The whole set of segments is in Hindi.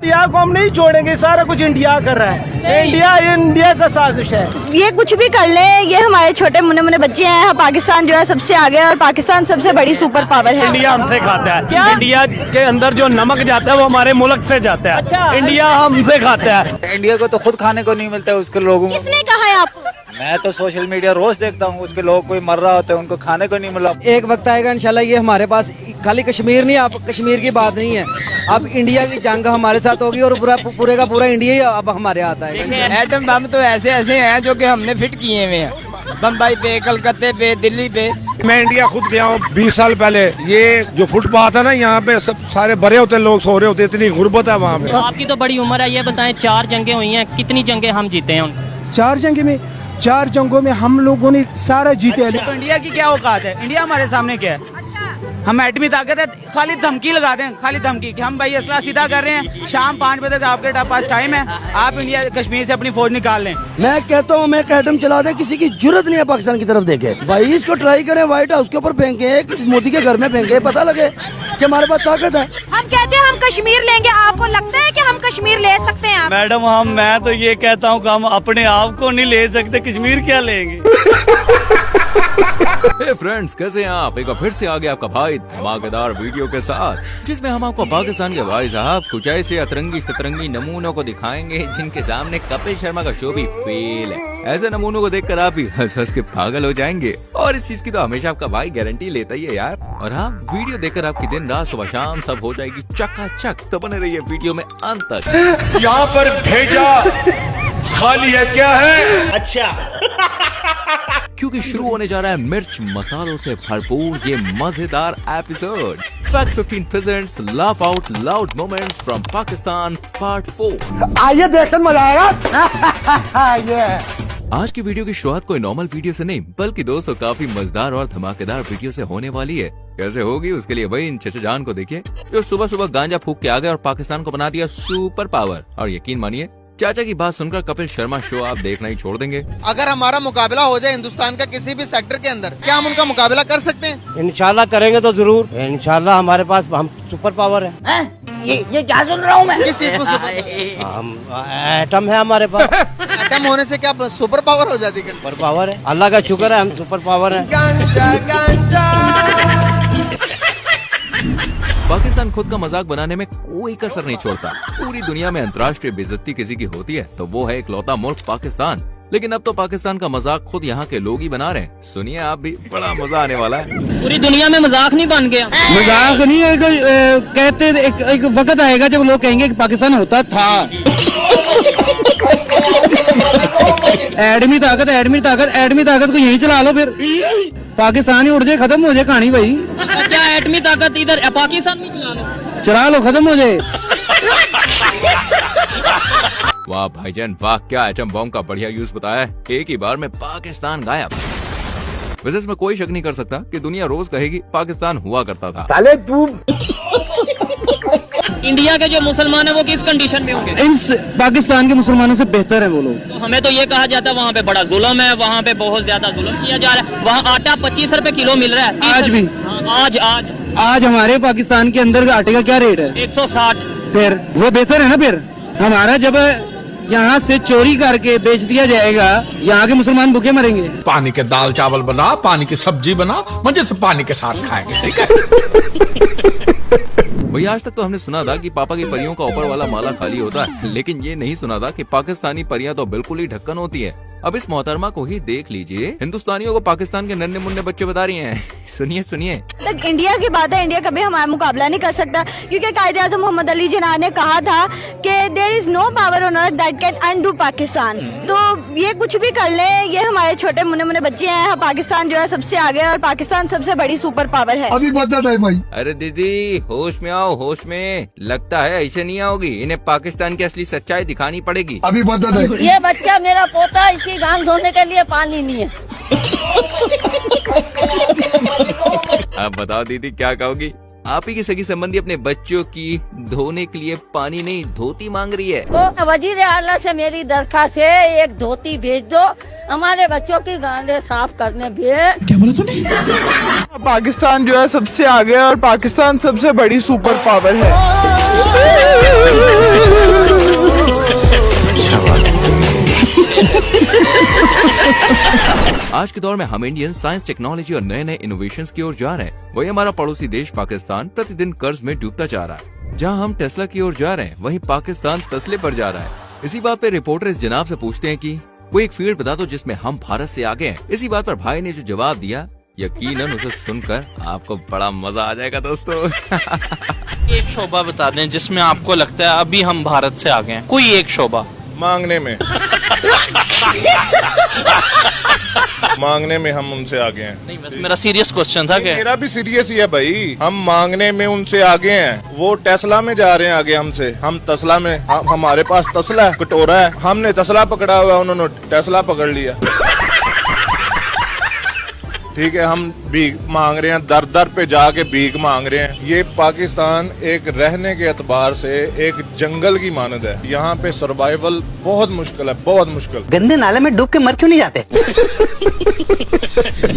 इंडिया को हम नहीं छोड़ेंगे, सारा कुछ इंडिया कर रहा है, इंडिया का साजिश है। ये कुछ भी कर ले, ये हमारे छोटे मुन्ने मुन्ने बच्चे हैं। पाकिस्तान जो है सबसे आगे है और पाकिस्तान सबसे बड़ी सुपर पावर है। इंडिया हमसे खाता है क्या? इंडिया के अंदर जो नमक जाता है वो हमारे मुल्क से जाता है। अच्छा। इंडिया हमसे खाता है। इंडिया को तो खुद खाने को नहीं मिलता है, उसके लोगों को। किसने कहा है आपको? मैं तो सोशल मीडिया रोज देखता हूँ, उसके लोग कोई मर रहा होता है, उनको खाने को नहीं मिला। एक वक्त आएगा इंशाल्लाह, ये हमारे पास खाली कश्मीर नहीं, अब कश्मीर की बात नहीं है, अब इंडिया की जंग हमारे साथ होगी और पूरे का पूरा इंडिया ही अब हमारे हाथ आएगा। एटम बम तो ऐसे ऐसे हैं जो कि हमने फिट किए हुए हैं, बम्बई पे, कलकत्ते पे, दिल्ली पे। मैं इंडिया खुद गया हूँ 20 साल पहले। ये जो फुटपाथ है ना, यहाँ पे सब सारे भरे होते लोग सो रहे होते, इतनी गुर्बत है वहाँ पे। आपकी तो बड़ी उम्र है, ये बताएं 4 जंगें हुई हैं, कितनी जंगें हम जीते हैं? 4 जंगों में हम लोगों ने सारा जीते हैं। तो इंडिया की क्या औकात है? इंडिया हमारे सामने क्या है? हम एटमी ताकत है, खाली धमकी लगाते हैं, खाली धमकी कि हम भाई असला सीधा कर रहे हैं, शाम 5 बजे तक आपके पास टाइम है, आप इंडिया कश्मीर से अपनी फौज निकाल लें। मैं कहता हूँ, मैं एटम चला दे, किसी की जरूरत नहीं है पाकिस्तान की तरफ देखे। भाई इसको ट्राई करें, व्हाइट हाउस के ऊपर फेंके, मोदी के घर में फेंके, पता लगे कि हमारे पास ताकत है। हम कहते हैं हम कश्मीर लेंगे, आपको लगता है कि हम कश्मीर ले सकते हैं? मैडम मैं तो ये कहता हूँ कि हम अपने आप को नहीं ले सकते, कश्मीर क्या लेंगे। हे फ्रेंड्स, कैसे हैं आप? एक बार फिर से आ गया आपका भाई धमाकेदार वीडियो के साथ, जिसमें हम आपको पाकिस्तान के भाई साहब कुछ ऐसे अतरंगी सतरंगी नमूनों को दिखाएंगे जिनके सामने कपिल शर्मा का शो भी फेल है। ऐसे नमूनों को देखकर आप भी हंस हंस के पागल हो जाएंगे, और इस चीज की तो हमेशा आपका भाई गारंटी लेता ही है यार। और हाँ, वीडियो देखकर आपकी दिन रात सुबह शाम सब हो जाएगी चकाचक, तो बने रहिए वीडियो में अंत तक। यहाँ पर भेजा खाली है क्या है? अच्छा। क्योंकि शुरू होने जा रहा है मिर्च मसालों से भरपूर ये मजेदार episode. Fact 15 presents laugh out loud moments from Pakistan part 4। आइए देखकर मजा आएगा। आज की वीडियो की शुरुआत कोई नॉर्मल वीडियो से नहीं, बल्कि दोस्तों काफी मजेदार और धमाकेदार वीडियो से होने वाली है। कैसे होगी उसके लिए भाई इन चचा जान को देखिए, जो सुबह सुबह गांजा फूक के आ गए और पाकिस्तान को बना दिया सुपर पावर। और यकीन मानिए, चाचा की बात सुनकर कपिल शर्मा शो आप देखना ही छोड़ देंगे। अगर हमारा मुकाबला हो जाए हिंदुस्तान का किसी भी सेक्टर के अंदर, क्या हम उनका मुकाबला कर सकते हैं? इंशाल्लाह करेंगे तो जरूर, इंशाल्लाह हमारे पास हम सुपर पावर है। ये क्या सुन रहा हूँ मैं? किस चीज में? हम एटम है हमारे पास। एटम होने से क्या सुपर पावर हो जाती है? सुपर पावर है, अल्लाह का शुक्र है, हम सुपर पावर है। पाकिस्तान खुद का मजाक बनाने में कोई कसर नहीं छोड़ता। पूरी दुनिया में अंतर्राष्ट्रीय बेइज्जती किसी की होती है तो वो है इकलौता मुल्क पाकिस्तान। लेकिन अब तो पाकिस्तान का मजाक खुद यहाँ के लोग ही बना रहे हैं। सुनिए आप भी, बड़ा मजा आने वाला है। पूरी दुनिया में मजाक नहीं बन गया। मजाक नहीं है, कहते एक वक्त आएगा जब लोग कहेंगे कि पाकिस्तान होता था। एडमी ताकत को यहीं चला लो, फिर पाकिस्तान ही उड़ जाए, खत्म हो जाए कहानी भाई। क्या एटमी ताकत इधर पाकिस्तान में चला लो, खत्म हो जाए। वाह भाईजान वाह, क्या एटम बॉम्ब का बढ़िया यूज बताया है। एक ही बार में पाकिस्तान गायब। वैसे इसमें कोई शक नहीं कर सकता कि दुनिया रोज कहेगी पाकिस्तान हुआ करता था। साले तू इंडिया के जो मुसलमान है वो किस कंडीशन में होंगे? इन पाकिस्तान के मुसलमानों से बेहतर है वो लोग। तो हमें तो ये कहा जाता है वहाँ पे बड़ा जुल्म है, वहाँ पे बहुत ज्यादा जुल्म किया जा रहा है। वहाँ आटा 25 रुपए किलो मिल रहा है आज भी। आज हमारे पाकिस्तान के अंदर आटे का क्या रेट है? 160। फिर वो बेहतर है ना। फिर हमारा जब यहाँ से चोरी करके बेच दिया जाएगा, यहाँ के मुसलमान भूखे मरेंगे। पानी के दाल चावल बना, पानी की सब्जी बना, मजे से पानी के साथ खाएंगे, ठीक है? वही आज तक तो हमने सुना था कि पापा की परियों का ऊपर वाला माला खाली होता है, लेकिन ये नहीं सुना था कि पाकिस्तानी परियां तो बिल्कुल ही ढक्कन होती है। अब इस मोहतरमा को ही देख लीजिए, हिंदुस्तानियों को पाकिस्तान के नन्हे मुन्ने बच्चे बता रही हैं। सुनिए सुनिए। तक इंडिया की बात है, इंडिया कभी हमारा मुकाबला नहीं कर सकता, क्योंकि कायदे-ए-आज़म मोहम्मद अली जिन्ना ने कहा था कि there is no power on earth that can undo Pakistan. तो ये कुछ भी कर ले, ये हमारे छोटे मुन्ने मुन्ने बच्चे हैं। पाकिस्तान जो है सबसे आगे है और पाकिस्तान सबसे बड़ी सुपर पावर है। अभी बता है भाई। अरे दीदी होश में आओ, होश में। लगता है ऐसे नहीं आओगी, इन्हें पाकिस्तान की असली सच्चाई दिखानी पड़ेगी। अभी बता है। ये बच्चा मेरा पोता, इसकी गांग धोने के लिए पानी नहीं है। अब बताओ दीदी क्या कहोगी? आप ही की सगी संबंधी अपने बच्चों की धोने के लिए पानी नहीं धोती मांग रही है। तो वजीर आला से मेरी दरखास्त है, एक धोती भेज दो, हमारे बच्चों की गांडें साफ करने भेज। क्या बोला तूने? पाकिस्तान जो है सबसे आगे और पाकिस्तान सबसे बड़ी सुपर पावर है। आज के दौर में हम इंडियन साइंस, टेक्नोलॉजी और नए नए इनोवेशंस की ओर जा रहे हैं। वही हमारा पड़ोसी देश पाकिस्तान प्रतिदिन कर्ज में डूबता जा रहा है। जहां हम टेस्ला की ओर जा रहे हैं, वहीं पाकिस्तान तस्ले पर जा रहा है। इसी बात पे रिपोर्टर इस जनाब से पूछते हैं कि वो एक फील्ड बता दो जिसमें हम भारत से आगे हैं। इसी बात पर भाई ने जो जवाब दिया, यकीनन उसे सुनकर आपको बड़ा मजा आ जाएगा दोस्तों। एक शोबा बता दें जिसमें आपको लगता है अभी हम भारत से आगे हैं, कोई एक शोबा। मांगने में मांगने में हम उनसे आगे हैं। नहीं, बस मेरा सीरियस क्वेश्चन था कि मेरा भी सीरियस ही है भाई, हम मांगने में उनसे आगे हैं। वो टेस्ला में जा रहे हैं आगे हमसे, हम तस्ला में। हमारे पास तस्ला है, कटोरा है, हमने तस्ला पकड़ा हुआ, उन्होंने टेस्ला पकड़ लिया। ठीक है, हम भीख मांग रहे हैं, दर दर पे जाके भीख मांग रहे हैं। ये पाकिस्तान एक रहने के एतबार से एक जंगल की मानद है। यहाँ पे सर्वाइवल बहुत मुश्किल है, बहुत मुश्किल। गंदे नाले में डूब के मर क्यों नहीं जाते?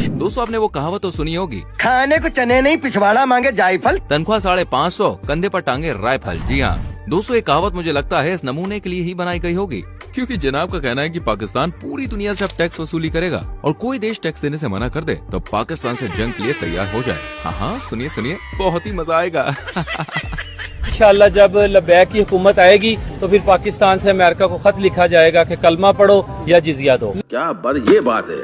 दोस्तों, आपने वो कहावत तो सुनी होगी, खाने को चने नहीं पिछवाड़ा मांगे जायफल। तनख्वाह 550, कंधे पर टांगे राइफल। जी हाँ दोस्तों, ये कहावत मुझे लगता है इस नमूने के लिए ही बनाई गई होगी, क्योंकि जनाब का कहना है कि पाकिस्तान पूरी दुनिया से अब टैक्स वसूली करेगा और कोई देश टैक्स देने से मना कर दे तो पाकिस्तान से जंग के लिए तैयार हो जाए। हाँ, सुनिए सुनिए, बहुत ही मजा आएगा। इंशाअल्लाह जब लबैक की हुकूमत आएगी तो फिर पाकिस्तान से अमेरिका को खत लिखा जाएगा कि कलमा पढ़ो या जिजिया दो। क्या बात, ये बात है।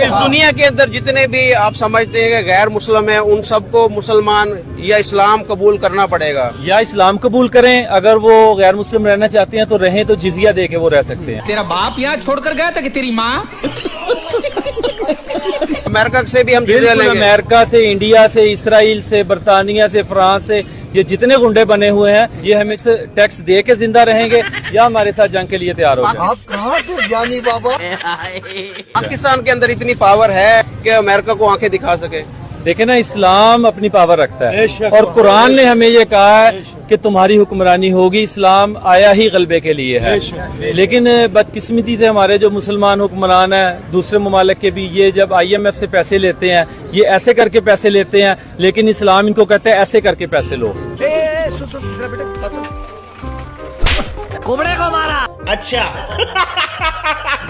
इस दुनिया के अंदर जितने भी आप समझते हैं कि गैर मुस्लिम है, उन सबको मुसलमान या इस्लाम कबूल करना पड़ेगा। या इस्लाम कबूल करें, अगर वो गैर मुस्लिम रहना चाहते हैं तो रहें, तो जिजिया दे के वो रह सकते हैं। तेरा बाप यहाँ छोड़कर गया था कि तेरी माँ? अमेरिका से भी हम जिजिया लेंगे। अमेरिका से, इंडिया से, इसराइल से, बरतानिया से, फ्रांस से, ये जितने गुंडे बने हुए हैं, ये हमें टैक्स दे के जिंदा रहेंगे या हमारे साथ जंग के लिए तैयार हो जाए। आप कहाँ थे जानी बाबा? पाकिस्तान के अंदर इतनी पावर है कि अमेरिका को आंखें दिखा सके। देखे ना, इस्लाम अपनी पावर रखता है और कुरान ने हमें ये कहा है कि तुम्हारी हुक्मरानी होगी। इस्लाम आया ही गलबे के लिए है, लेकिन बदकिस्मती से हमारे जो मुसलमान हुक्मरान हैं दूसरे ममालिक के भी, ये जब IMF से पैसे लेते हैं, ये ऐसे करके पैसे लेते हैं, लेकिन इस्लाम इनको कहता है ऐसे करके पैसे लो। कुबड़े को मारा। अच्छा।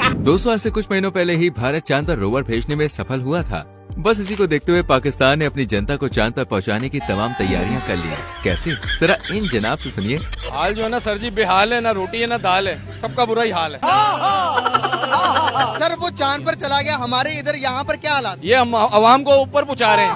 दोस्तों, आज से कुछ महीनों पहले ही भारत चांद पर रोवर भेजने में सफल हुआ था। बस इसी को देखते हुए पाकिस्तान ने अपनी जनता को चांद पर पहुंचाने की तमाम तैयारियां कर ली। कैसे, जरा इन जनाब से सुनिए। हाल जो है ना सर जी, बेहाल है, ना रोटी है ना दाल है, सबका बुरा ही हाल है। सर वो चांद पर चला गया, हमारे इधर यहाँ पर क्या हालात? ये हम आवाम को ऊपर पहुंचा रहे हैं।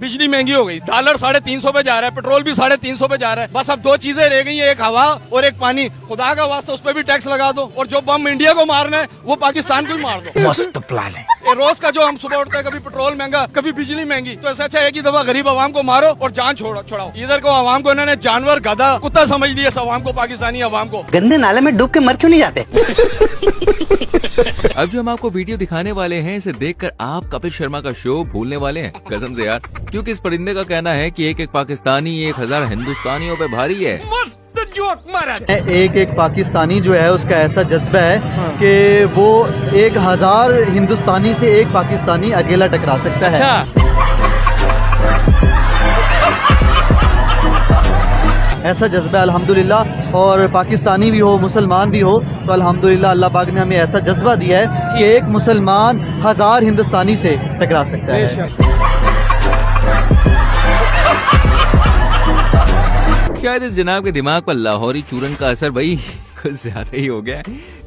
बिजली महंगी हो गई, डॉलर 350 पे जा रहा है, पेट्रोल भी 350 पे जा रहा है। बस अब दो चीजें रह गई हैं, एक हवा और एक पानी। खुदा का वास्ता उस पर भी टैक्स लगा दो, और जो बम इंडिया को मारना है वो पाकिस्तान को ही मार दो। मस्त प्लान है। ये रोज का जो हम सुबह उठते हैं, कभी पेट्रोल महंगा, कभी बिजली महंगी, तो ऐसा अच्छा एक ही दफा गरीब आवाम को मारो और जान छुड़ाओ। इधर को आवाम को इन्होंने जानवर, गधा, कुत्ता समझ लिया, इस आवाम को, पाकिस्तानी आवाम को। गंदे नाले में डूब के मर क्यों नहीं जाते? अब जो हम आपको वीडियो दिखाने वाले हैं, इसे देखकर आप कपिल शर्मा का शो भूलने वाले हैं, कसम से यार, क्योंकि इस परिंदे का कहना है कि एक पाकिस्तानी 1000 हिंदुस्तानियों पे भारी है। एक एक पाकिस्तानी जो है उसका ऐसा जज्बा है कि वो 1000 हिंदुस्तानी से एक पाकिस्तानी अकेला टकरा सकता है। ऐसा जज्बा अल्हम्दुलिल्लाह, और पाकिस्तानी भी हो, मुसलमान भी हो, तो अल्हम्दुलिल्लाह अल्लाह पाक ने हमें ऐसा जज्बा दिया है कि एक मुसलमान 1000 हिंदुस्तानी से टकरा सकता है। शायद इस जनाब के दिमाग पर लाहौरी चूरन का असर भाई कुछ ज्यादा ही हो गया है।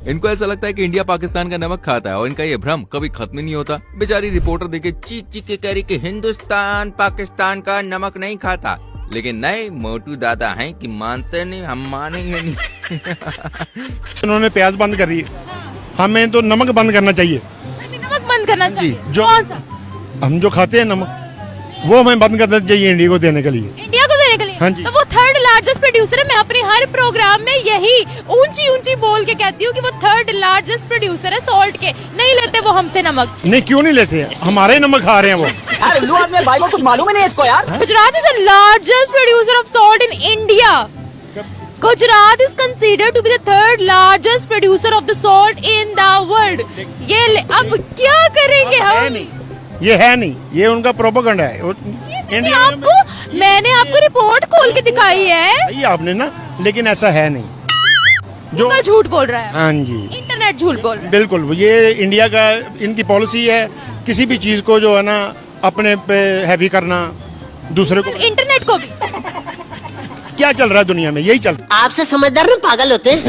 इनको ऐसा लगता है कि इंडिया पाकिस्तान का नमक खाता है और इनका ये भ्रम कभी खत्म ही नहीं होता। बेचारी रिपोर्टर देखे चीख चीख के कह रही कि हिंदुस्तान पाकिस्तान का नमक नहीं खाता, लेकिन नहीं, मोटू दादा हैं कि मानते नहीं, हम मानेंगे नहीं। उन्होंने प्याज बंद कर दी, हमें तो नमक बंद करना चाहिए। नमक बंद करना चाहिए, जो हम जो खाते हैं नमक, वो हमें बंद करना चाहिए इंडिया को देने के लिए। इंडिया को देने के लिए? हाँ जी। तो वो 3rd लार्जेस्ट प्रोड्यूसर है। मैं अपने हर प्रोग्राम में यही ऊंची ऊंची बोल के कहती हूँ कि वो 3rd लार्जेस्ट प्रोड्यूसर है सॉल्ट के। नहीं लेते वो हमसे नमक। नहीं, क्यों नहीं लेते? हमारे नमक खा रहे हैं वो। भाई को कुछ मालूम ही नहीं इसको यार। Gujarat is the largest producer of salt in India. Gujarat is considered to be the 3rd largest producer of the salt in the world. ये अब क्या करेंगे हम? ये है नहीं, ये उनका प्रोपेगेंडा है। इंडिया आपको मैंने आपको रिपोर्ट खोल के दिखाई है, ये आपने ना, लेकिन ऐसा है नहीं जो झूठ बोल रहा है। हाँ जी, इंटरनेट झूठ बोल रहा है। बिल्कुल, ये इंडिया का इनकी पॉलिसी है, किसी भी चीज को जो है ना अपने पे हैवी करना, दूसरे को। इंटरनेट को भी क्या चल रहा है दुनिया में, यही चल रहा है। आपसे समझदार ना पागल होते हैं।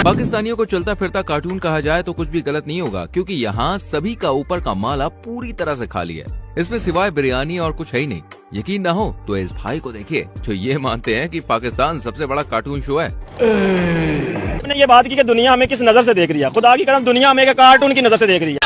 पाकिस्तानियों को चलता फिरता कार्टून कहा जाए तो कुछ भी गलत नहीं होगा, क्योंकि यहाँ सभी का ऊपर का माला पूरी तरह से खाली है। इसमें सिवाय बिरयानी और कुछ है ही नहीं। यकीन ना हो तो इस भाई को देखिए जो ये मानते हैं कि पाकिस्तान सबसे बड़ा कार्टून शो है। आपने ये बात की कि दुनिया हमें किस नजर से देख रही है, खुदा की कसम दुनिया हमें कार्टून की नजर से देख रही है।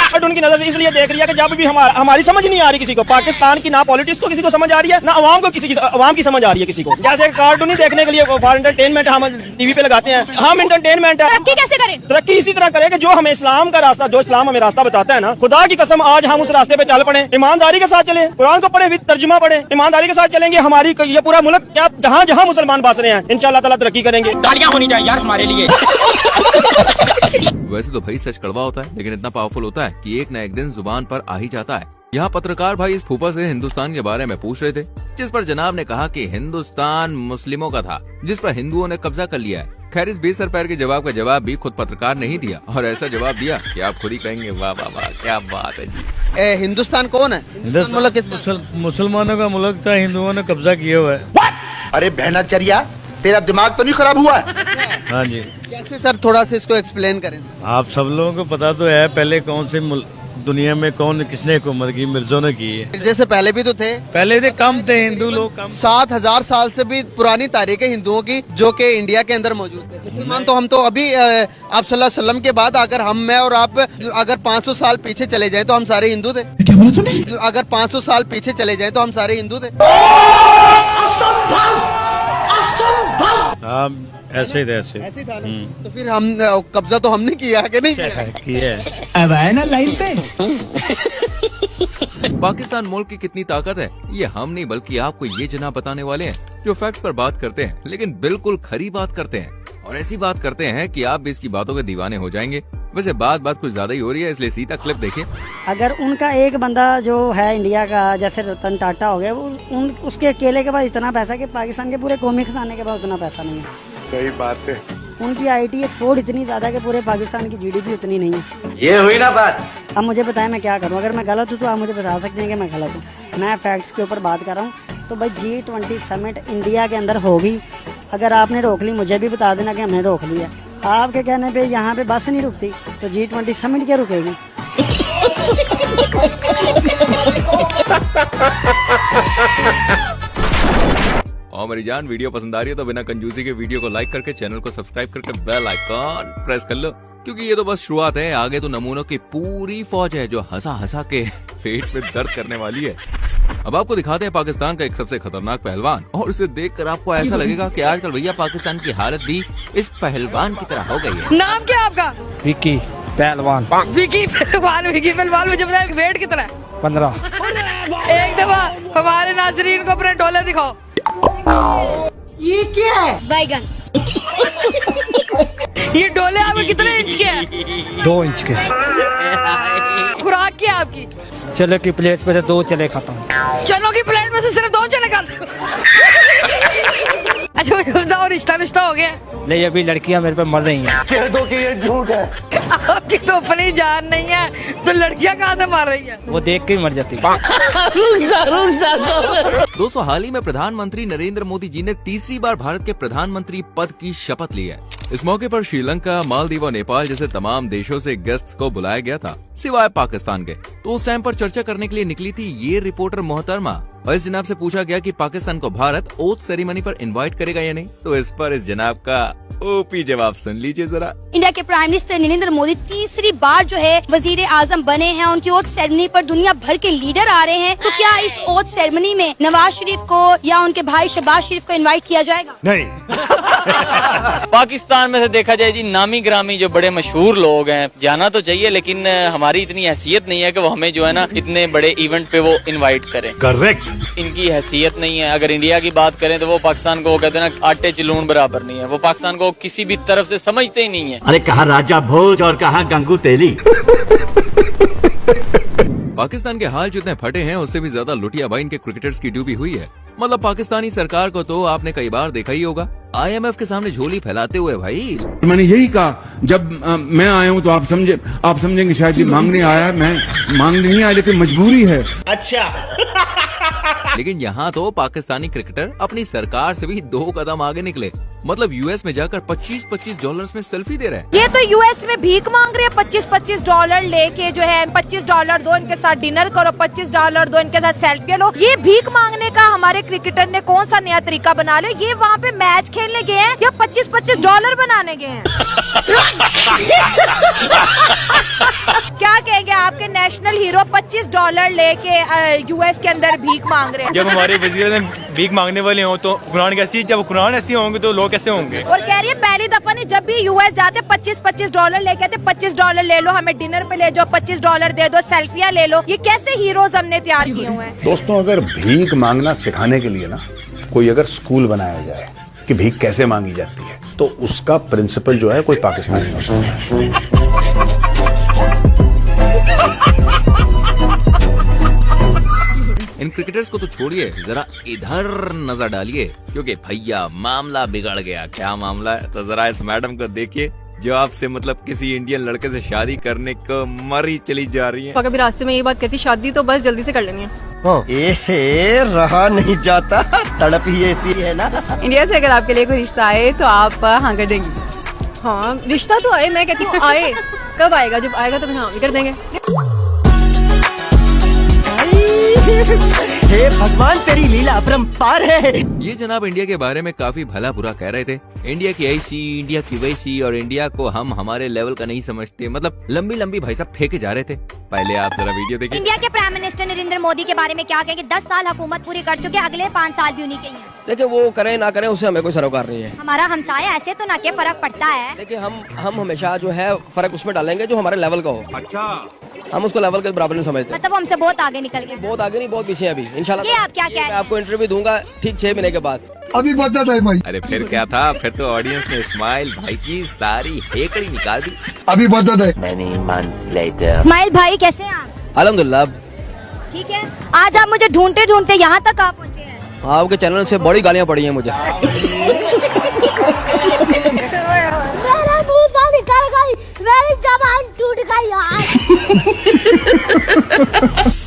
कार्टून की नजर से इसलिए देख रही है कि जब भी हमारी समझ नहीं आ रही किसी को, पाकिस्तान की ना पॉलिटिक्स को किसी को समझ आ रही है, ना अवाम को अवाम की समझ आ रही है किसी को। जैसे कार्टून ही देखने के लिए फॉर एंटरटेनमेंट हम टीवी पे लगाते हैं, हम एंटरटेनमेंट है। तरक्की कैसे करें? तरक्की इसी तरह करे कि जो हमें इस्लाम का रास्ता, जो इस्लाम हमें रास्ता बताता है ना, खुदा की कसम आज हम उस रास्ते पे चल पड़े, ईमानदारी के साथ चले, कुरान को पढ़े, तर्जुमा पढ़े, ईमानदारी के साथ चलेंगे, हमारी ये पूरा मुल्क क्या जहाँ जहाँ मुसलमान बस रहे हैं इंशाअल्लाह ताला तरक्की करेंगे। गालियाँ होनी चाहिए यार हमारे लिए। वैसे तो भाई सच कड़वा होता है, लेकिन इतना पावरफुल होता है कि एक न एक दिन जुबान पर आ ही जाता है। यहाँ पत्रकार भाई इस फूफा से हिंदुस्तान के बारे में पूछ रहे थे, जिस पर जनाब ने कहा कि हिंदुस्तान मुस्लिमों का था, जिस पर हिंदुओं ने कब्जा कर लिया है। खैर इस बेसर पैर के जवाब का जवाब भी खुद पत्रकार ने ही दिया, और ऐसा जवाब दिया कि आप खुद ही कहेंगे वाह वाह वाह क्या बात है जी। हिंदुस्तान कौन है? मुसलमानों का मुल्क था, हिंदुओं ने कब्जा किया हुआ है। अरे बहनाचर्या, तेरा दिमाग तो नहीं खराब हुआ है? हाँ जी। कैसे सर, थोड़ा सा इसको एक्सप्लेन करें। आप सब लोगों को पता तो है पहले कौन से दुनिया में कौन किसने हुकूमत की, मिर्जों ने की है। जैसे पहले भी तो थे, पहले थे कम थे हिंदू लोग, कम। 7000 साल से भी पुरानी तारीख है हिंदुओं की, जो कि इंडिया के अंदर मौजूद है। मुसलमान तो हम तो अभी आप सल्लल्लाहु अलैहि वसल्लम के बाद अगर हम, मैं और आप अगर 500 साल पीछे चले जाएं तो हम सारे हिंदू थे। क्या बोला तूने? अगर 500 साल पीछे चले जाएं तो हम सारे हिंदू थे। ऐसे ही ऐसे था ना। तो फिर हम कब्जा तो हमने किया कि नहीं किया? अब आए ना लाइन पे। पाकिस्तान मुल्क की कितनी ताकत है ये हम नहीं बल्कि आपको ये जनाब बताने वाले हैं, जो फैक्ट्स पर बात करते हैं लेकिन बिल्कुल खरी बात करते हैं, और ऐसी बात करते हैं कि आप भी इसकी बातों के दीवाने हो जाएंगे। वैसे बात कुछ ज्यादा ही हो रही है, इसलिए सीधा क्लिप देखिए। अगर उनका एक बंदा जो है इंडिया का, जैसे रतन टाटा हो गया, उसके अकेले के पास इतना पैसा कि पाकिस्तान के पूरे कौमी खजाने के पास उतना पैसा नहीं है। सही बात है। उनकी IT एक्सपोर्ट इतनी ज्यादा कि पूरे पाकिस्तान की GDP उतनी नहीं है। ये हुई ना बात। अब मुझे बताएं मैं क्या करूं? अगर मैं गलत हूं तो आप मुझे बता सकते हैं कि मैं गलत हूं। मैं फैक्ट्स के ऊपर बात कर रहा हूं। तो भाई G20 समिट इंडिया के अंदर होगी, अगर आपने रोक ली मुझे भी बता देना कि हमने रोक लिया। आपके कहने पे यहाँ पे बस नहीं रुकती तो G20 समिट क्या रुकेगी? और मेरी जान वीडियो पसंद आ रही है तो बिना कंजूसी के वीडियो को लाइक करके चैनल को सब्सक्राइब करके बेल आइकॉन प्रेस कर लो, क्योंकि ये तो बस शुरुआत है। आगे तो नमूनों की पूरी फौज है जो हंसा हंसा के पेट में दर्द करने वाली है। अब आपको दिखाते हैं पाकिस्तान का एक सबसे खतरनाक पहलवान, और उसे देखकर आपको ऐसा लगेगा कि आजकल भैया पाकिस्तान की हालत भी इस पहलवान की तरह हो गई है। नाम क्या आपका? विकी पहलवान। विकी पहलवान मुझे बताया वेट कितना है? 15। एक दफा हमारे नाजरीन को अपने डोले दिखाओ। ये क्या है? बैगन। ये डोले आपके कितने इंच के हैं? 2 इंच के। खुराक क्या है आपकी? चलो की प्लेट पे से 2 चले खाता हूँ। चलो की प्लेट में से सिर्फ 2 चले खाते हो? अच्छा मुझे बताओ, रिश्ता हो गया? नहीं, अभी लड़कियां मेरे पे मर रही हैं। कह दो कि ये झूठ है। आपकी तो अपनी जान नहीं है तो लड़कियां कहाँ से मार रही हैं? वो देख के ही मर जाती। दोस्तों हाल ही में प्रधानमंत्री नरेंद्र मोदी जी ने तीसरी बार भारत के प्रधानमंत्री पद की शपथ ली है। इस मौके पर श्रीलंका, मालदीव और नेपाल जैसे तमाम देशों से गेस्ट को बुलाया गया था, सिवाय पाकिस्तान के। तो उस टाइम पर चर्चा करने के लिए निकली थी ये रिपोर्टर मोहतरमा, और इस जनाब से पूछा गया कि पाकिस्तान को भारत ओथ सेरेमनी पर इनवाइट करेगा या नहीं। तो इस पर इस जनाब का ओपी जवाब सुन लीजिए जरा। इंडिया के प्राइम मिनिस्टर नरेंद्र मोदी तीसरी बार जो है वजीर आजम बने हैं। उनकी ओथ सेरेमनी पर दुनिया भर के लीडर आ रहे हैं। तो क्या इस ओथ सेरेमनी में नवाज शरीफ को या उनके भाई शहबाज शरीफ को इनवाइट किया जाएगा? नहीं। पाकिस्तान में से देखा जाए जी, नामी ग्रामी जो बड़े मशहूर लोग हैं, जाना तो चाहिए, लेकिन हमारी इतनी हैसियत नहीं है कि वो हमें जो है ना इतने बड़े इवेंट पे वो इनवाइट करें। करेक्ट। इनकी हैसियत नहीं है। अगर इंडिया की बात करें तो वो पाकिस्तान को, वो कहते हैं ना, आटे चिलून बराबर नहीं है। वो पाकिस्तान को किसी भी तरफ से समझते ही नहीं है। अरे कहाँ राजा भोज और कहाँ गंगू तेली। पाकिस्तान के हाल जितने फटे हैं उससे भी ज्यादा लुटिया भाई इनके क्रिकेटर्स की डूबी हुई है। मतलब पाकिस्तानी सरकार को तो आपने कई बार देखा ही होगा IMF के सामने झोली फैलाते हुए। भाई मैंने यही कहा, जब मैं आया हूँ तो आप समझेंगे शायद ये मांगने आया, मैं मांगने नहीं आया, लेकिन मजबूरी है। लेकिन यहाँ तो पाकिस्तानी क्रिकेटर अपनी सरकार से भी 2 कदम आगे निकले। मतलब US में जाकर $25 में सेल्फी दे रहे हैं। ये तो US में भीख मांग रहे हैं। $25 लेके जो है, $25 दो, इनके साथ डिनर करो, $25 दो, इनके साथ सेल्फी लो। ये भीख मांगने का हमारे क्रिकेटर ने कौन सा नया तरीका बना लिया? ये वहाँ पे मैच खेलने गए हैं या $25 बनाने गए हैं? क्या कहेंगे आपके नेशनल हीरो $25 लेके US के अंदर भीख मांग रहे हैं? जब हमारे वजीर भीख मांगने वाले हों तो कुरान कैसी, जब कुरान ऐसी होंगे तो लोग कैसे होंगे? और कह रही है पहली दफा नहीं, जब भी US जाते $25 लेके आते, $25 ले लो, हमें डिनर पे ले जाओ, $25 दे दो, सेल्फियां ले लो। ये कैसे हीरोज हमने तैयार किए हुए हैं? दोस्तों, अगर भीख मांगना सिखाने के लिए ना कोई अगर स्कूल बनाया जाए कि भीख कैसे मांगी जाती है, तो उसका प्रिंसिपल जो है कोई पाकिस्तानी हो सकता है। इन क्रिकेटर्स को तो छोड़िए, जरा इधर नजर डालिए, क्योंकि भैया मामला बिगड़ गया। क्या मामला है? तो जरा इस मैडम को देखिए जो आपसे मतलब किसी इंडियन लड़के से शादी करने को मरी चली जा रही है। कभी रास्ते में ये बात कहती, शादी तो बस जल्दी से कर लेनी है। रहा नहीं जाता, तड़प ही ऐसी है ना। इंडिया से अगर आपके लिए कोई रिश्ता आए तो आप हाँ कर देंगी? हाँ, रिश्ता तो आए, मैं कहती हूँ आए। कब आएगा? जब आएगा तो फिर हाँ भी कर देंगे। हे भगवान, तेरी लीला अपरंपार है। ये जनाब इंडिया के बारे में काफी भला बुरा कह रहे थे। इंडिया की ऐसी, इंडिया की वैसी, और इंडिया को हम हमारे लेवल का नहीं समझते। मतलब लंबी लंबी भाई साहब फेंके जा रहे थे। पहले आप जरा वीडियो देखिए। इंडिया के प्राइम मिनिस्टर नरेंद्र मोदी के बारे में क्या कहेंगे? 10 साल हुकूमत पूरी कर चुके, अगले 5 साल भी उन्हीं के हैं। देखिए, वो करें ना करें उससे हमें कोई सरोकार नहीं है। हमारा हमसाया ऐसे तो ना क्या फर्क पड़ता है। देखिए, हम हमेशा जो है फर्क उसमें डालेंगे जो हमारे लेवल का हो। अच्छा, हम उसको लेवल के बराबर नहीं समझते। मतलब हमसे बहुत आगे निकल गए। बहुत आगे नहीं, बहुत पीछे अभी इंशाल्लाह। ये आप क्या कह रहे हैं? मैं आपको इंटरव्यू दूंगा ठीक 6 महीने के बाद। अभी बता दे भाई। अरे फिर क्या था? फिर तो ऑडियंस ने इस्माइल भाई की सारी हेकड़ी निकाल दी। अभी बता दे। इस्माइल भाई कैसे हैं आप? अल्हम्दुलिल्लाह ठीक है। आज आप मुझे ढूंढते ढूंढते यहाँ तक आप पहुँचे हैं। आपके चैनल से बड़ी गालियाँ पड़ी हैं मुझे। मेरी जबान टूट गई यार।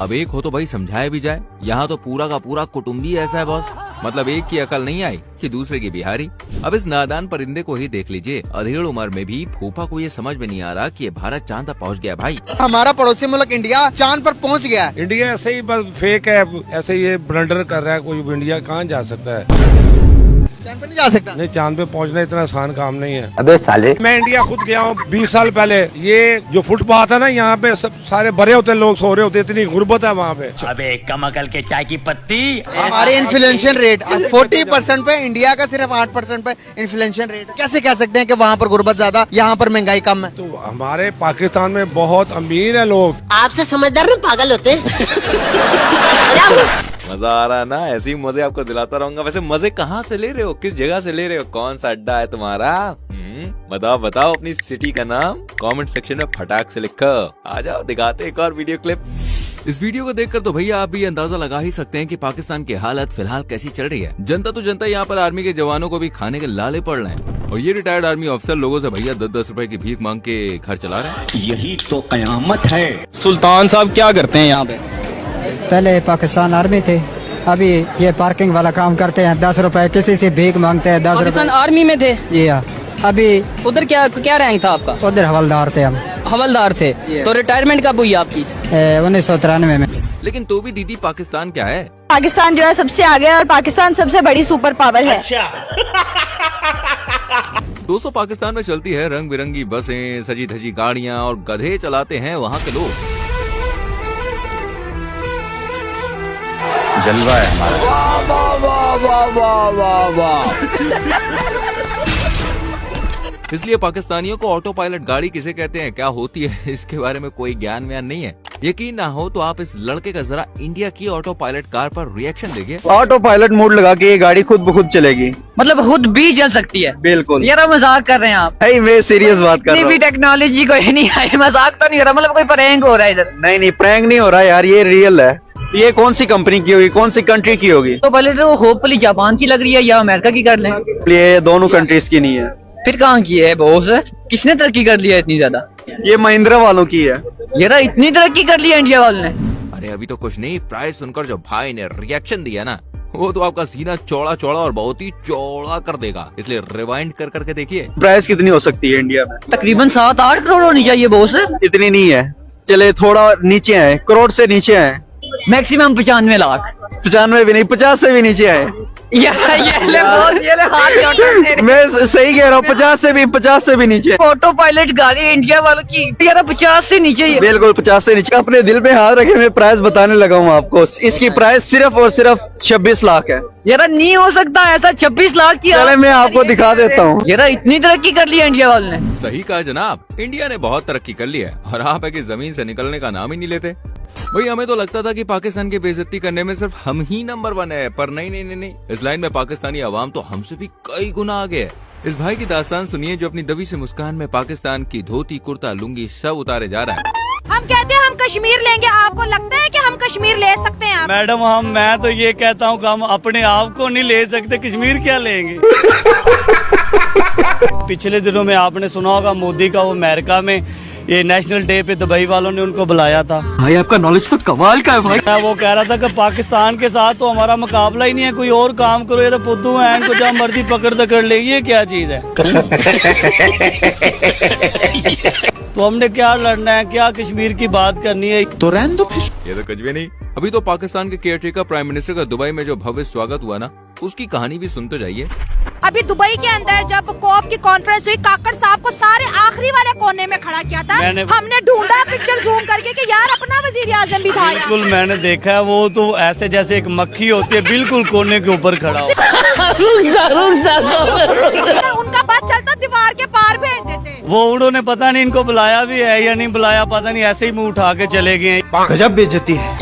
अब एक हो तो भाई समझाया भी जाए। यहाँ तो पूरा का पूरा कुटुंबी ऐसा है बॉस। मतलब एक की अकल नहीं आई कि दूसरे की बिहारी। अब इस नादान परिंदे को ही देख लीजिए। अधेड़ उम्र में भी फूफा को ये समझ में नहीं आ रहा कि ये भारत चांद तक पहुँच गया। भाई, हमारा पड़ोसी मुल्क इंडिया चांद पर पहुंच गया। इंडिया ऐसे ही बस फेक है, ऐसे ये ब्लंडर कर रहा है। कोई इंडिया कहाँ जा सकता है? चांद पे नहीं जा सकता। नहीं, चांद पे पहुंचना इतना आसान काम नहीं है। अबे साले, मैं इंडिया खुद गया हूँ 20 साल पहले। ये जो फुटपाथ है ना, यहाँ पे सब सारे भरे होते, लोग सो रहे होते, इतनी गुर्बत है वहाँ पे। अबे कमकल के चाय की पत्ती। हमारे इन्फ्लेशन रेट 40% पे, इंडिया का सिर्फ 8% पे इन्फ्लेशन रेट। कैसे कह सकते हैं कि वहाँ पर गुर्बत ज्यादा, यहाँ पर महंगाई कम है? तो हमारे पाकिस्तान में बहुत अमीर है लोग। आपसे समझदार पागल होते मजा आ रहा है ना? ऐसे ही मजे आपको दिलाता रहूंगा। वैसे मजे कहाँ से ले रहे हो? किस जगह से ले रहे हो? कौन सा अड्डा है तुम्हारा? बताओ अपनी सिटी का नाम कमेंट सेक्शन में फटाक से लिखो। आ जाओ, दिखाते एक और वीडियो क्लिप। इस वीडियो को देखकर तो भैया आप भी अंदाजा लगा ही सकते हैं कि पाकिस्तान की हालत फिलहाल कैसी चल रही है। जनता तो जनता यहाँ पर आर्मी के जवानों को भी खाने के लाले पड़ रहे हैं, और ये रिटायर्ड आर्मी ऑफिसर लोगों से भैया 10-10 रुपए की भीख मांग के घर चला रहे हैं। यही तो कयामत है। सुल्तान साहब क्या करते हैं यहाँ पे? पहले पाकिस्तान आर्मी थे, अभी ये पार्किंग वाला काम करते हैं। 10 रुपए किसी से भीख मांगते हैं। 10 पाकिस्तान आर्मी में थे? जी हाँ। अभी उधर क्या रैंक था आपका? उधर हवलदार थे हम। हवलदार थे? तो रिटायरमेंट कब हुई आपकी? 1993 में। लेकिन तो भी दीदी, पाकिस्तान क्या है? पाकिस्तान जो है सबसे आगे है और पाकिस्तान सबसे बड़ी सुपर पावर है। दोस्तों, पाकिस्तान में चलती है रंग बिरंगी बसें, सजी धजी गाड़ियाँ, और गधे चलाते हैं वहाँ के लोग। जलवा है हमारा। वाह वाह वाह वाह वाह वाह। इसलिए पाकिस्तानियों को ऑटो पायलट गाड़ी किसे कहते हैं, क्या होती है, इसके बारे में कोई ज्ञान व्यान नहीं है। यकीन ना हो तो आप इस लड़के का जरा इंडिया की ऑटो पायलट कार पर रिएक्शन देखिए। ऑटो पायलट मोड लगा के ये गाड़ी खुद ब खुद चलेगी, मतलब खुद भी चल सकती है। बिल्कुल। यार मजाक कर रहे हैं आप? नहीं, मैं सीरियस बात कर रहा हूँ। टेक्नोलॉजी कोई नहीं है, मजाक तो नहीं हो रहा, मतलब कोई प्रैंक हो रहा है इधर। नहीं, प्रैंक नहीं हो रहा यार, ये रियल है। ये कौन सी कंपनी की होगी, कौन सी कंट्री की होगी? तो पहले तो होपफुली जापान की लग रही है या अमेरिका की कर लें। ये दोनों कंट्रीज की नहीं है। फिर कहाँ की है बॉस? किसने तरक्की कर लिया इतनी ज्यादा? ये महिंद्रा वालों की है। यार इतनी तरक्की कर ली है इंडिया वालों ने? अरे अभी तो कुछ नहीं, प्राइस सुनकर जो भाई ने रिएक्शन दिया ना, वो तो आपका सीना चौड़ा चौड़ा और बहुत ही चौड़ा कर देगा, इसलिए रिवाइंड कर करके देखिए। प्राइस कितनी हो सकती है इंडिया में? तकरीबन 7-8 करोड़ होनी चाहिए बॉस। इतनी नहीं है, चले थोड़ा नीचे आए, करोड़ से नीचे आए। मैक्सिमम 95 लाख। 95 भी नहीं, 50 से भी नीचे आए। ये ले हाथ मैं सही कह रहा हूँ, 50 से भी नीचे। ऑटो पायलट गाड़ी इंडिया वालों की यार 50 से नीचे ही है। बिल्कुल 50 से नीचे। अपने दिल पे हाथ रखे, मैं प्राइस बताने लगा हूँ आपको। इसकी प्राइस सिर्फ और सिर्फ 26 लाख है। यार नहीं हो सकता ऐसा, 26 लाख की। चले मैं आपको दिखा देता हूँ। यार इतनी तरक्की कर ली है इंडिया वालों ने। सही कहा जनाब, इंडिया ने बहुत तरक्की कर ली है और आप है कि जमीन से निकलने का नाम ही नहीं लेते। भाई हमें तो लगता था कि पाकिस्तान की बेइज्जती करने में सिर्फ हम ही नंबर 1 है, पर नहीं। इस लाइन में पाकिस्तानी आवाम तो हमसे भी कई गुना आगे है। इस भाई की दास्तान सुनिए जो अपनी दबी से मुस्कान में पाकिस्तान की धोती, कुर्ता, लुंगी सब उतारे जा रहा है। हम कहते हैं हम कश्मीर लेंगे, आपको लगता है कि हम कश्मीर ले सकते हैं? मैडम मैं तो ये कहता हूँ कि हम अपने आप को नहीं ले सकते, कश्मीर क्या लेंगे। पिछले दिनों में आपने सुना होगा मोदी का वो अमेरिका में ये नेशनल डे पे दुबई वालों ने उनको बुलाया था। भाई आपका नॉलेज तो कमाल का है भाई। वो कह रहा था कि पाकिस्तान के साथ तो हमारा मुकाबला ही नहीं है, कोई और काम करो, ये तो पुद्दू है, इनको जहाँ मर्जी पकड़ ले, ये क्या चीज है। तो हमने क्या लड़ना है, क्या कश्मीर की बात करनी है? तो रहने दो फिर। ये तो कुछ भी नहीं। अभी तो पाकिस्तान के केयरटेकर प्राइम मिनिस्टर का दुबई में जो भव्य स्वागत हुआ ना, उसकी कहानी भी सुन तो जाइए। अभी दुबई के अंदर जब कोप की कॉन्फ्रेंस हुई, काकड़ साहब को सारे आखिरी वाले कोने में खड़ा किया था। हमने ढूंढा पिक्चर जूम करके कि यार अपना वजीर आजम भी था। बिल्कुल मैंने देखा है, वो तो ऐसे जैसे एक मक्खी होती है, बिल्कुल कोने के ऊपर खड़ा हो। उनका बस चलता दीवार के पार भेज देते। वो उन्होंने पता नहीं इनको बुलाया भी है या नहीं बुलाया, पता नहीं, ऐसे ही मुंह उठा के चले गए। गजब बेइज्जती है।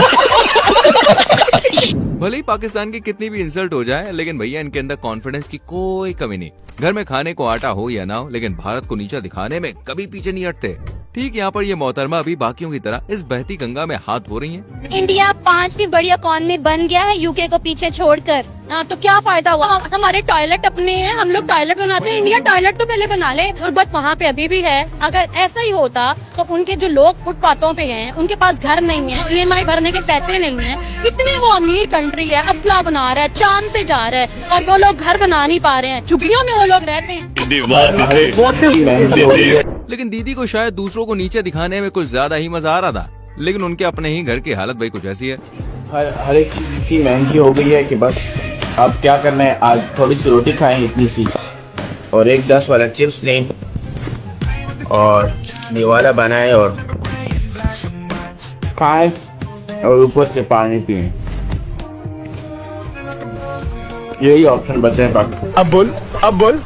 भले ही पाकिस्तान की कितनी भी इंसल्ट हो जाए, लेकिन भैया इनके अंदर कॉन्फिडेंस की कोई कमी नहीं। घर में खाने को आटा हो या ना हो, लेकिन भारत को नीचा दिखाने में कभी पीछे नहीं हटते। ठीक यहाँ पर ये मोहतरमा अभी बाकियों की तरह इस बहती गंगा में हाथ धो रही हैं। इंडिया 5वीं बड़ी इकॉनमी बन गया है यूके को पीछे छोड़कर। तो क्या फायदा हुआ? हमारे टॉयलेट अपने हैं, हम लोग टॉयलेट बनाते हैं। इंडिया टॉयलेट तो पहले बना ले। गुर्बत वहाँ पे अभी भी है। अगर ऐसा ही होता तो उनके जो लोग फुटपाथों पे हैं, उनके पास घर नहीं है, EMI भरने के पैसे नहीं है। इतनी वो अमीर कंट्री है, असला बना रहा है, चांद पे जा रहा है, और वो लोग घर बना नहीं पा रहे हैं। झुग्गियों में वो लोग रहते हैं। लेकिन दीदी को शायद दूसरों को नीचे दिखाने में कुछ ज्यादा ही मजा आ रहा था, लेकिन उनके अपने ही घर की हालत भाई कुछ ऐसी है। हर एक चीज इतनी महंगी हो गई है कि बस अब क्या करना है, आज थोड़ी सी रोटी खाएं इतनी सी, और एक 10 वाला चिप्स लें और निवाला बनाए और खाएं और ऊपर से पानी पिएं। यही ऑप्शन बचे हैं बाकी। अब बोल।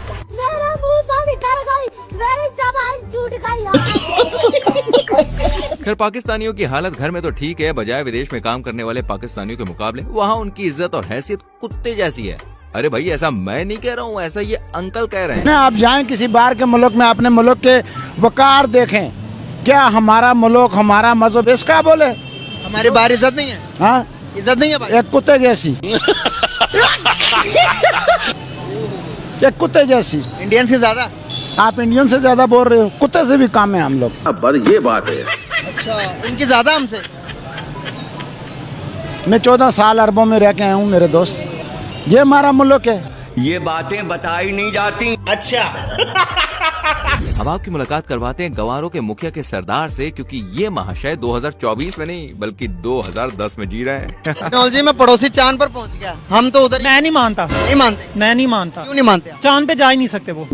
खैर पाकिस्तानियों की हालत घर में तो ठीक है, बजाय विदेश में काम करने वाले पाकिस्तानियों के मुकाबले वहाँ उनकी इज्जत और हैसियत कुत्ते जैसी है। अरे भाई ऐसा मैं नहीं कह रहा हूँ, ऐसा ये अंकल कह रहे हैं। आप जाएं किसी बाहर के मुल्क में, अपने मुल्क के वकार देखें, क्या हमारा मुल्क, हमारा मजहब इसका बोले हमारी बाहर इज्जत नहीं है। हाँ इज्जत नहीं है भाई। एक कुत्ते जैसी। एक कुत्ते जैसी। इंडियन से ज्यादा आप इंडियन से ज्यादा बोल रहे हो, कुत्ते से भी कम है हम लोग। अब ये बात है। अच्छा उनकी ज्यादा हमसे। मैं 14 साल अरबों में रह के आया हूँ मेरे दोस्त, ये हमारा मुल्क है। ये बातें बताई नहीं जाती। अच्छा। अब आपकी मुलाकात करवाते हैं गवारों के मुखिया के सरदार से, क्योंकि ये महाशय 2024 में नहीं बल्कि 2010 में जी रहे हैं। टेक्नोलॉजी में पड़ोसी चांद पर पहुंच गया, हम तो उधर। मैं नहीं मानता। नहीं मानते? मैं नहीं मानता। क्यों नहीं मानते? चांद पे जा ही नहीं सकते वो।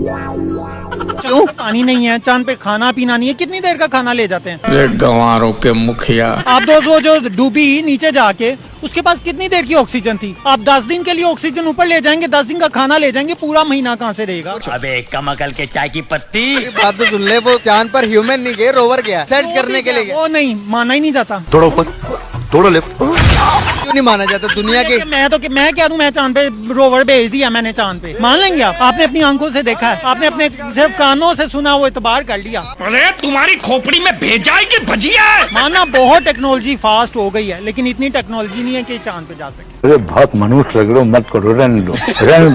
क्यों? पानी नहीं है चांद पे, खाना पीना नहीं है, कितनी देर का खाना ले जाते हैं? गंवारों के मुखिया। आप दोस्त वो जो डूबी नीचे जाके, उसके पास कितनी देर की ऑक्सीजन थी? आप 10 दिन के लिए ऑक्सीजन ऊपर ले जाएंगे, 10 दिन का खाना ले जाएंगे, पूरा महीना कहाँ से रहेगा? अबे कम अकल के चाय की पत्ती। बात तो सुन ले, वो चांद पर ह्यूमन नहीं गए, रोवर गया सर्च करने के लिए गया। वो नहीं माना ही नहीं जाता। थोड़ा ऊपर, थोड़ा लेफ्ट। क्यों नहीं माना जाता? दुनिया के मैं क्या दूं, मैं चांद पे रोवर भेज दिया मैंने चांद पे, मान लेंगे आप? आपने अपनी आंखों से देखा है, आपने अपने सिर्फ कानों से सुना, वो इतबार कर लिया। अरे तुम्हारी खोपड़ी में भेजा है कि भजिया है? माना बहुत टेक्नोलॉजी फास्ट हो गई है, लेकिन इतनी टेक्नोलॉजी नहीं है कि चांद पे जा सके। अरे बहुत मनुष्य लग रहे हो, मत करो, रहने दो,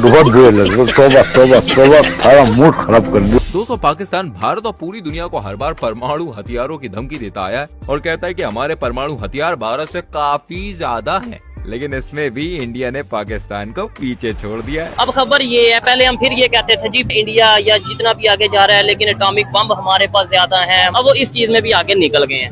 बहुत बुरे लग रहे हो। तौबा तौबा तौबा, सारा मूड खराब कर दिया। दोस्तों, पाकिस्तान भारत और पूरी दुनिया को हर बार परमाणु हथियारों की धमकी देता आया है और कहता है कि हमारे परमाणु हथियार भारत से काफी ज्यादा हैं। लेकिन इसमें भी इंडिया ने पाकिस्तान को पीछे छोड़ दिया है। अब खबर ये है, पहले हम फिर ये कहते थे जी इंडिया या जितना भी आगे जा रहा है, लेकिन एटॉमिक बम हमारे पास ज्यादा है। अब वो इस चीज में भी आगे निकल गए हैं।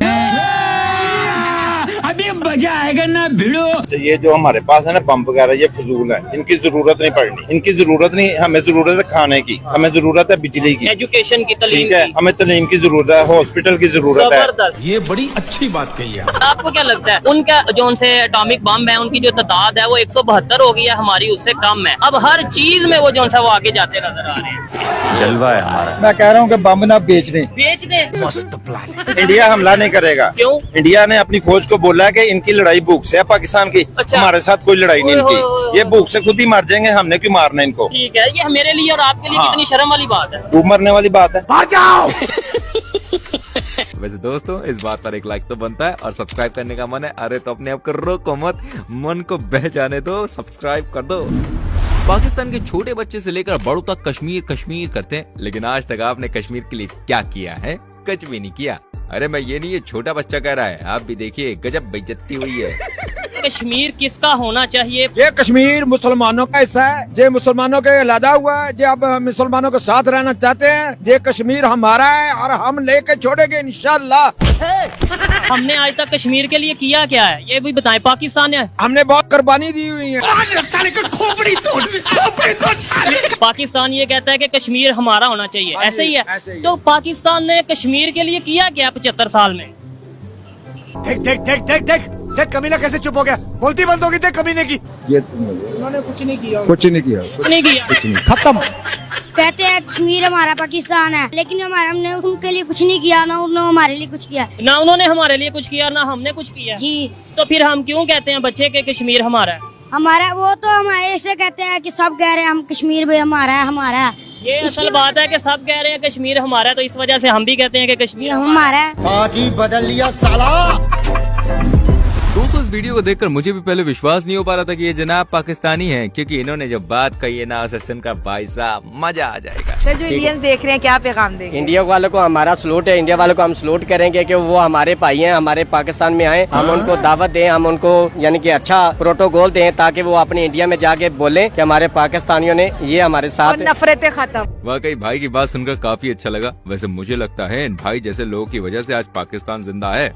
अभी मजा आएगा ना भिड़ो। ये जो हमारे पास है ना बम वगैरह, ये फजूल है, इनकी जरूरत नहीं पड़नी, इनकी जरूरत नहीं। हमें जरूरत है खाने की, हमें जरूरत है बिजली की, एजुकेशन की, तालीम ठीक है, की। हमें तालीम की जरूरत है, हॉस्पिटल की जरूरत है। ये बड़ी अच्छी बात कही है। आपको क्या लगता है, उनका जो उनसे एटॉमिक बम है, उनकी जो तादाद है वो 172 हो गई है, हमारी उससे कम है। अब हर चीज में वो जो वो आगे जाते नजर आ रहे हैं। जलवा है हमारा। मैं कह रहा हूँ कि बम ना बेच दें। बेच दे। मस्त प्लान। इंडिया हमला नहीं करेगा। क्यों? इंडिया ने अपनी फौज को बोला है कि इनकी लड़ाई भूख से है पाकिस्तान की। अच्छा। हमारे साथ कोई लड़ाई नहीं इनकी, ये भूख से खुद ही मर जाएंगे, हमने क्यों मारना इनको। ठीक है, ये मेरे लिए और आपके लिए हाँ। कितनी शर्म वाली बात है। खूब मरने वाली बात है। आ जाओ। वैसे दोस्तों, इस बात पर एक लाइक तो बनता है और सब्सक्राइब करने का मन है, अरे तो अपने आप को रोको मत, मन को बह जाने दो, सब्सक्राइब कर दो। पाकिस्तान के छोटे बच्चे से लेकर बड़ों तक कश्मीर कश्मीर करते हैं, लेकिन आज तक आपने कश्मीर के लिए क्या किया है? कुछ भी नहीं किया। अरे मैं ये नहीं, ये छोटा बच्चा कह रहा है, आप भी देखिए, गजब बेइज्जती हुई है। कश्मीर किसका होना चाहिए? ये कश्मीर मुसलमानों का हिस्सा है, ये मुसलमानों के अलहदा हुआ है, ये अब मुसलमानों के साथ रहना चाहते हैं। ये कश्मीर हमारा है और हम लेके छोड़ेंगे इंशाल्लाह। हमने आज तक कश्मीर के लिए किया क्या है, ये भी बताएं। पाकिस्तान है, हमने बहुत कुर्बानी दी हुई है। पाकिस्तान ये कहता है कि कश्मीर हमारा होना चाहिए, ऐसे ही है। तो पाकिस्तान ने कश्मीर के लिए किया क्या 75 साल में? देख देख देख देख देख देख, कमीना कैसे चुप हो गया, बोलती बंद होगी। देख कमीने की, ये उन्होंने कुछ नहीं किया, कुछ नहीं किया, कुछ नहीं किया, खत्म। कहते हैं कश्मीर हमारा पाकिस्तान है, लेकिन हमने उनके लिए कुछ नहीं किया, ना उन्होंने हमारे लिए कुछ किया। ना उन्होंने हमारे लिए कुछ किया, ना हमने कुछ किया जी। तो फिर हम क्यों कहते हैं बच्चे के कश्मीर हमारा है? हमारा वो तो हम ऐसे कहते हैं कि सब कह रहे हैं हम कश्मीर भी हमारा है, हमारा है। ये असल बात है कि सब कह रहे हैं कश्मीर हमारा है, तो इस वजह से हम भी कहते हैं कि कश्मीर हमारा है। बाजी बदल लिया साला। दोस्तों, इस वीडियो को देखकर मुझे भी पहले विश्वास नहीं हो पा रहा था कि ये जनाब पाकिस्तानी हैं, क्योंकि इन्होंने जो बात कही है ना, उसे सुनकर भाई साहब मजा आ जाएगा। सर, जो इंडियंस देख रहे हैं, क्या पैगाम देंगे? इंडिया वालों को हमारा सलूट है, इंडिया वालों को हम सलूट करेंगे कि वो हमारे भाई हैं, हमारे पाकिस्तान में आए, हम उनको दावत दें, हम उनको यानी कि अच्छा प्रोटोकॉल दें, ताकि वो अपने इंडिया में जाके बोले कि हमारे पाकिस्तानियों ने ये हमारे साथ नफरतें खत्म। वाकई भाई की बात सुनकर काफी अच्छा लगा। वैसे मुझे लगता है इन भाई जैसे लोगों की वजह से आज पाकिस्तान जिंदा है।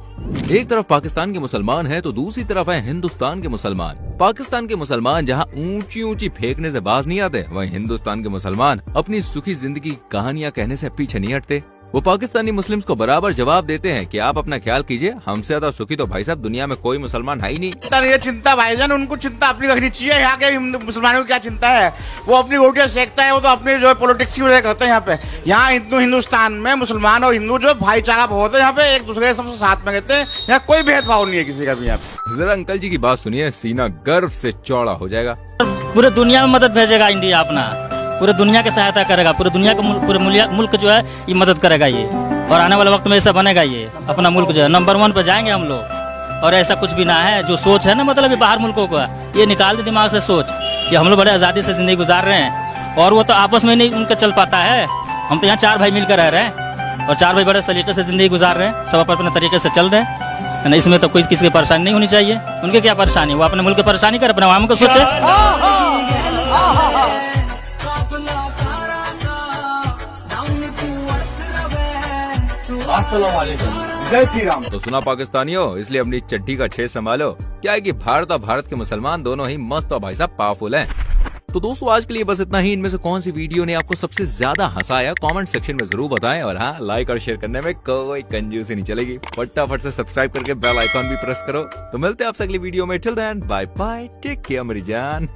एक तरफ पाकिस्तान के मुसलमान हैं, तो दूसरी तरफ है हिंदुस्तान के मुसलमान। पाकिस्तान के मुसलमान जहां ऊंची ऊंची फेंकने से बाज नहीं आते, वहीं हिंदुस्तान के मुसलमान अपनी सुखी जिंदगी की कहानियां कहने से पीछे नहीं हटते। वो पाकिस्तानी मुस्लिम्स को बराबर जवाब देते हैं कि आप अपना ख्याल कीजिए, हमसे ज्यादा सुखी तो भाई साहब दुनिया में कोई मुसलमान है ही नहीं। ये चिंता भाईजान, उनको चिंता अपनी रखनी चाहिए। यहाँ के मुसलमानों की क्या चिंता है, वो अपनी रोटियां सेकता है, वो तो अपनी जो पॉलिटिक्स की वजह करते हैं। यहाँ पे यहाँ हिंदुस्तान में मुसलमान और हिंदू जो भाईचारा बहुत है, यहाँ पे एक दूसरे के सबसे साथ में रहते हैं, यहाँ कोई भेदभाव नहीं है किसी का भी। यहाँ पे जरा अंकल जी की बात सुनिए, सीना गर्व से चौड़ा हो जाएगा। पूरे दुनिया में मदद भेजेगा इंडिया, अपना पूरे दुनिया की सहायता करेगा, पूरे दुनिया का पूरे मुल्क जो है ये मदद करेगा ये, और आने वाले वक्त में ऐसा बनेगा, ये अपना मुल्क जो है नंबर 1 पे जाएंगे हम लोग। और ऐसा कुछ भी ना है, जो सोच है ना, मतलब ये बाहर मुल्कों का, ये निकाल दे दिमाग से सोच। ये हम लोग बड़े आज़ादी से जिंदगी गुजार रहे हैं, और वो तो आपस में नहीं उनका चल पाता है। हम तो यहाँ 4 भाई मिलकर रह रहे हैं, और 4 भाई बड़े तरीके से जिंदगी गुजार रहे हैं, सब अपने तरीके से चल रहे हैं। इसमें तो कोई किसी की परेशानी नहीं होनी चाहिए। उनके क्या परेशानी, वो अपने मुल्क की परेशानी कर, अपने आवाम को सोचे। जय श्री राम। तो सुना पाकिस्तानियों, इसलिए अपनी चड्डी का छेद संभालो। क्या है कि भारत और भारत के मुसलमान दोनों ही मस्त और भाई साहब पावरफुल हैं। तो दोस्तों, आज के लिए बस इतना ही। इनमें से कौन सी वीडियो ने आपको सबसे ज्यादा हंसाया, कमेंट सेक्शन में जरूर बताएं। और हाँ, लाइक और शेयर करने में कोई कंजूसी नहीं चलेगी। फटाफट से सब्सक्राइब करके बेल आइकॉन भी प्रेस करो। तो मिलते हैं आपसे अगली वीडियो में। Till then bye bye, take care मेरी जान।